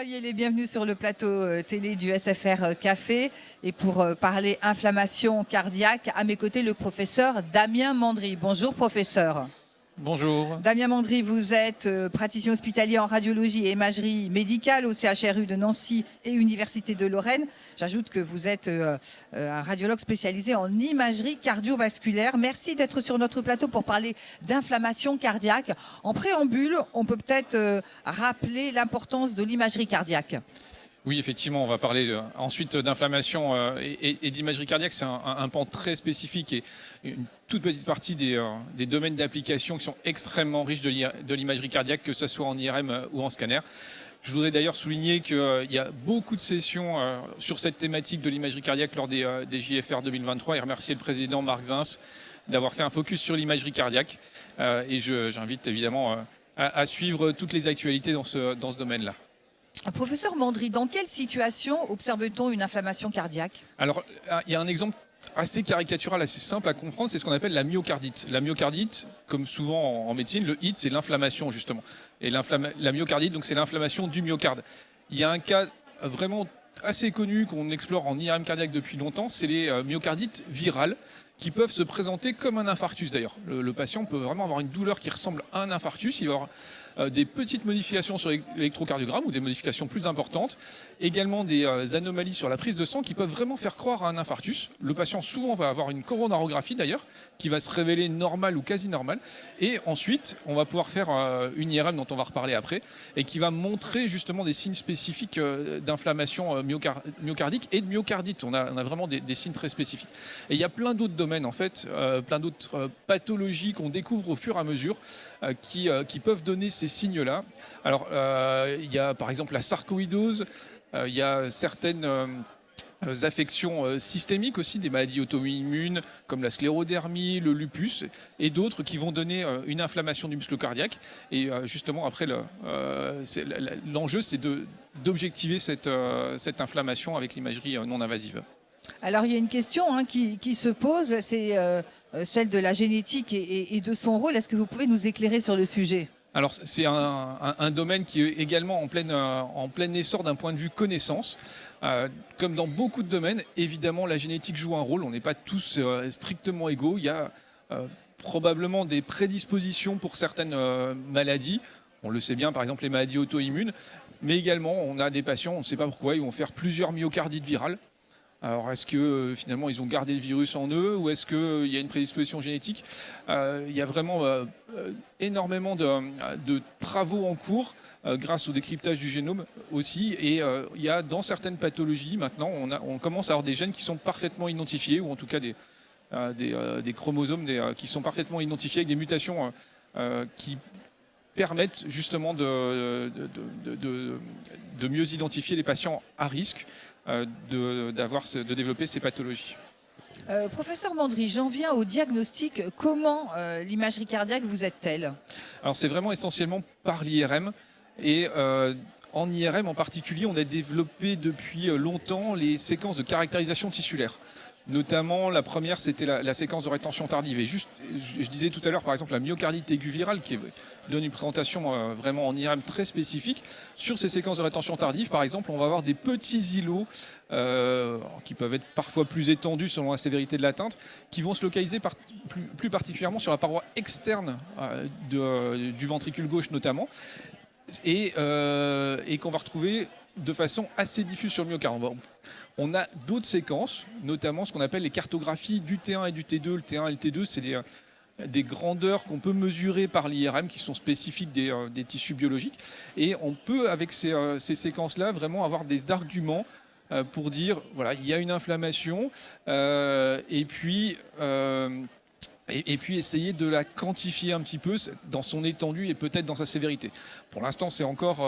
Soyez les bienvenus sur le plateau télé du SFR Café. Et pour parler inflammation cardiaque, à mes côtés, le professeur Damien Mandry. Bonjour professeur. Bonjour. Damien Mandry, vous êtes praticien hospitalier en radiologie et imagerie médicale au CHRU de Nancy et Université de Lorraine. J'ajoute que vous êtes un radiologue spécialisé en imagerie cardiovasculaire. Merci d'être sur notre plateau pour parler d'inflammation cardiaque. En préambule, on peut peut-être rappeler l'importance de l'imagerie cardiaque. Oui, effectivement, on va parler ensuite d'inflammation et d'imagerie cardiaque. C'est un pan très spécifique et une toute petite partie des domaines d'application qui sont extrêmement riches de l'imagerie cardiaque, que ce soit en IRM ou en scanner. Je voudrais d'ailleurs souligner qu'il y a beaucoup de sessions sur cette thématique de l'imagerie cardiaque lors des JFR 2023 et remercier le président Marc Zins d'avoir fait un focus sur l'imagerie cardiaque. Et j'invite évidemment à suivre toutes les actualités dans ce domaine-là. Professeur Mandry, dans quelle situation observe-t-on une inflammation cardiaque? Alors, il y a un exemple assez caricatural, assez simple à comprendre, c'est ce qu'on appelle la myocardite. La myocardite, comme souvent en médecine, le HIT, c'est l'inflammation justement. Et la myocardite, donc c'est l'inflammation du myocarde. Il y a un cas vraiment assez connu qu'on explore en IRM cardiaque depuis longtemps, c'est les myocardites virales qui peuvent se présenter comme un infarctus d'ailleurs. Le patient peut vraiment avoir une douleur qui ressemble à un infarctus, il va avoir des petites modifications sur l'électrocardiogramme ou des modifications plus importantes, également des anomalies sur la prise de sang qui peuvent vraiment faire croire à un infarctus. Le patient souvent va avoir une coronarographie d'ailleurs qui va se révéler normale ou quasi normale, et ensuite on va pouvoir faire une IRM dont on va reparler après et qui va montrer justement des signes spécifiques d'inflammation myocardique et de myocardite. On a vraiment des signes très spécifiques. Et il y a plein d'autres domaines en fait, plein d'autres pathologies qu'on découvre au fur et à mesure qui peuvent donner ces signes-là. Alors, il y a par exemple la sarcoïdose, il y a certaines affections systémiques aussi, des maladies auto-immunes comme la sclérodermie, le lupus, et d'autres qui vont donner une inflammation du muscle cardiaque. Et justement, après, l'enjeu, c'est d'objectiver cette inflammation avec l'imagerie non invasive. Alors il y a une question qui se pose, c'est celle de la génétique et de son rôle. Est-ce que vous pouvez nous éclairer sur le sujet? Alors c'est un domaine qui est également en plein essor d'un point de vue connaissance. Comme dans beaucoup de domaines, évidemment la génétique joue un rôle, on n'est pas tous strictement égaux. Il y a probablement des prédispositions pour certaines maladies. On le sait bien, par exemple les maladies auto-immunes, mais également on a des patients, on ne sait pas pourquoi, ils vont faire plusieurs myocardites virales. Alors, est-ce que finalement ils ont gardé le virus en eux ou est-ce qu'il y a une prédisposition génétique? Il y a vraiment énormément de travaux en cours grâce au décryptage du génome aussi. Et il y a dans certaines pathologies, maintenant, on commence à avoir des gènes qui sont parfaitement identifiés, ou en tout cas des chromosomes qui sont parfaitement identifiés avec des mutations qui permettent justement de mieux identifier les patients à risque de développer ces pathologies. Professeur Mandry, j'en viens au diagnostic. Comment l'imagerie cardiaque vous aide-t-elle? Alors c'est vraiment essentiellement par l'IRM et en IRM en particulier, on a développé depuis longtemps les séquences de caractérisation tissulaire. Notamment, la première, c'était la séquence de rétention tardive. Et juste, je disais tout à l'heure, par exemple, la myocardite aiguë virale, qui donne une présentation vraiment en IRM très spécifique. Sur ces séquences de rétention tardive, par exemple, on va avoir des petits îlots qui peuvent être parfois plus étendus selon la sévérité de l'atteinte, qui vont se localiser plus particulièrement sur la paroi externe du ventricule gauche notamment, et qu'on va retrouver de façon assez diffuse sur le myocarde. On a d'autres séquences, notamment ce qu'on appelle les cartographies du T1 et du T2. Le T1 et le T2, c'est des grandeurs qu'on peut mesurer par l'IRM qui sont spécifiques des tissus biologiques. Et on peut, avec ces séquences-là, vraiment avoir des arguments pour dire, voilà, il y a une inflammation, et puis essayer de la quantifier un petit peu dans son étendue et peut-être dans sa sévérité. Pour l'instant, c'est encore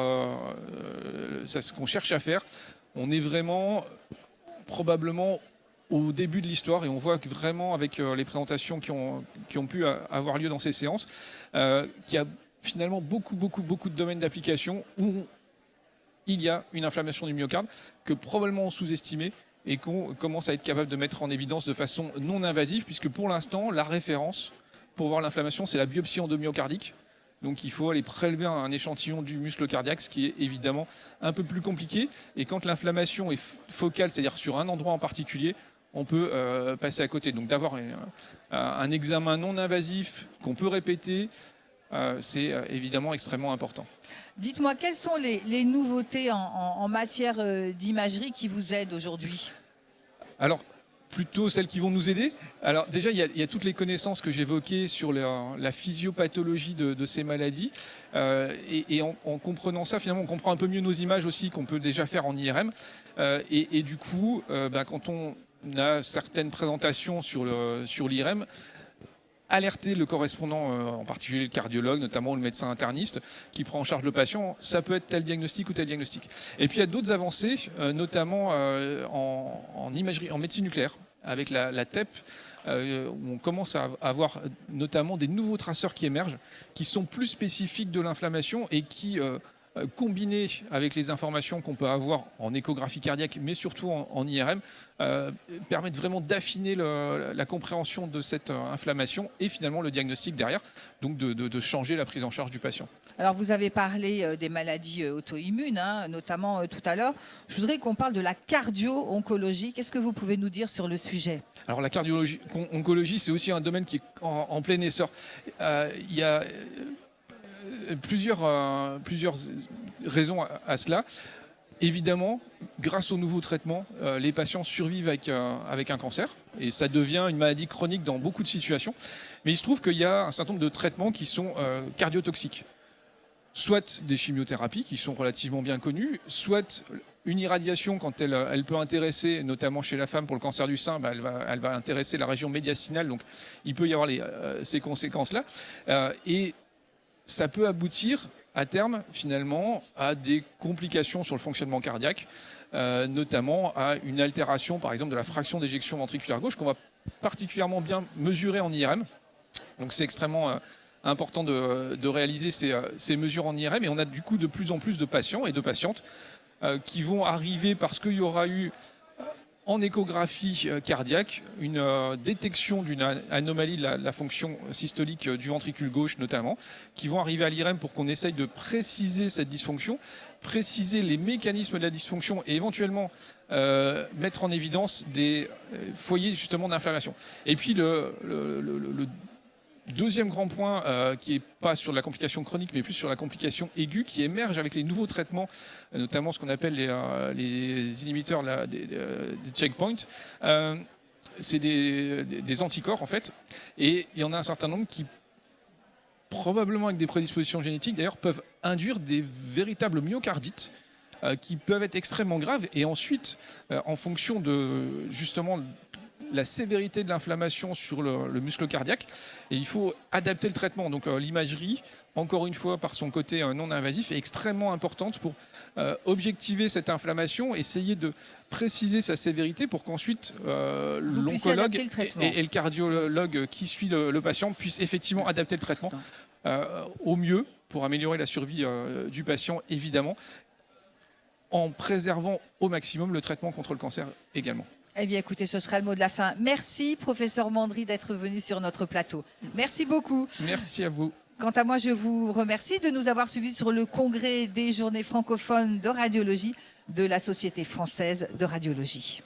ce qu'on cherche à faire. On est vraiment probablement au début de l'histoire et on voit que vraiment avec les présentations qui ont pu avoir lieu dans ces séances, qu'il y a finalement beaucoup de domaines d'application où il y a une inflammation du myocarde que probablement on sous-estimait et qu'on commence à être capable de mettre en évidence de façon non invasive, puisque pour l'instant, la référence pour voir l'inflammation, c'est la biopsie endomyocardique. Donc il faut aller prélever un échantillon du muscle cardiaque, ce qui est évidemment un peu plus compliqué. Et quand l'inflammation est focale, c'est-à-dire sur un endroit en particulier, on peut passer à côté. Donc d'avoir un examen non invasif qu'on peut répéter, c'est évidemment extrêmement important. Dites-moi, quelles sont les nouveautés en matière d'imagerie qui vous aident aujourd'hui? Alors, plutôt celles qui vont nous aider. Alors déjà, il y a toutes les connaissances que j'évoquais sur la physiopathologie de ces maladies. Et en comprenant ça, finalement, on comprend un peu mieux nos images aussi qu'on peut déjà faire en IRM. Et du coup, quand on a certaines présentations sur l'IRM, alerter le correspondant, en particulier le cardiologue, notamment le médecin interniste, qui prend en charge le patient, ça peut être tel diagnostic ou tel diagnostic. Et puis il y a d'autres avancées, notamment en imagerie, en médecine nucléaire, avec la TEP, où on commence à avoir notamment des nouveaux traceurs qui émergent, qui sont plus spécifiques de l'inflammation et qui, combinés avec les informations qu'on peut avoir en échographie cardiaque, mais surtout en IRM, permettent vraiment d'affiner la compréhension de cette inflammation et finalement le diagnostic derrière, donc de changer la prise en charge du patient. Alors, vous avez parlé des maladies auto-immunes, notamment tout à l'heure. Je voudrais qu'on parle de la cardio-oncologie. Qu'est-ce que vous pouvez nous dire sur le sujet? Alors, la cardio-oncologie, c'est aussi un domaine qui est en plein essor. Il y a plusieurs raisons à cela. Évidemment, grâce aux nouveaux traitements, les patients survivent avec un cancer et ça devient une maladie chronique dans beaucoup de situations. Mais il se trouve qu'il y a un certain nombre de traitements qui sont cardiotoxiques. Soit des chimiothérapies qui sont relativement bien connues, soit une irradiation quand elle peut intéresser, notamment chez la femme pour le cancer du sein, elle va intéresser la région médiastinale, donc il peut y avoir ces conséquences-là. Et ça peut aboutir à terme, finalement, à des complications sur le fonctionnement cardiaque, notamment à une altération, par exemple, de la fraction d'éjection ventriculaire gauche, qu'on va particulièrement bien mesurer en IRM. Donc c'est extrêmement important de réaliser ces mesures en IRM. Et on a du coup de plus en plus de patients et de patientes qui vont arriver parce qu'il y aura eu en échographie cardiaque une détection d'une anomalie de la fonction systolique du ventricule gauche notamment, qui vont arriver à l'IRM pour qu'on essaye de préciser cette dysfonction, préciser les mécanismes de la dysfonction et éventuellement mettre en évidence des foyers justement d'inflammation. Et puis le deuxième grand point, qui n'est pas sur la complication chronique, mais plus sur la complication aiguë, qui émerge avec les nouveaux traitements, notamment ce qu'on appelle les inhibiteurs des checkpoints. C'est des anticorps, en fait. Et il y en a un certain nombre qui, probablement avec des prédispositions génétiques, d'ailleurs, peuvent induire des véritables myocardites qui peuvent être extrêmement graves. Et ensuite, en fonction de, justement, la sévérité de l'inflammation sur le muscle cardiaque, et il faut adapter le traitement. Donc l'imagerie, encore une fois, par son côté non invasif, est extrêmement importante pour objectiver cette inflammation, essayer de préciser sa sévérité pour qu'ensuite l'oncologue et le cardiologue qui suit le patient puissent effectivement adapter le traitement au mieux pour améliorer la survie du patient, évidemment, en préservant au maximum le traitement contre le cancer également. Eh bien, écoutez, ce sera le mot de la fin. Merci, professeur Mandry, d'être venu sur notre plateau. Merci beaucoup. Merci à vous. Quant à moi, je vous remercie de nous avoir suivis sur le congrès des journées francophones de radiologie de la Société française de radiologie.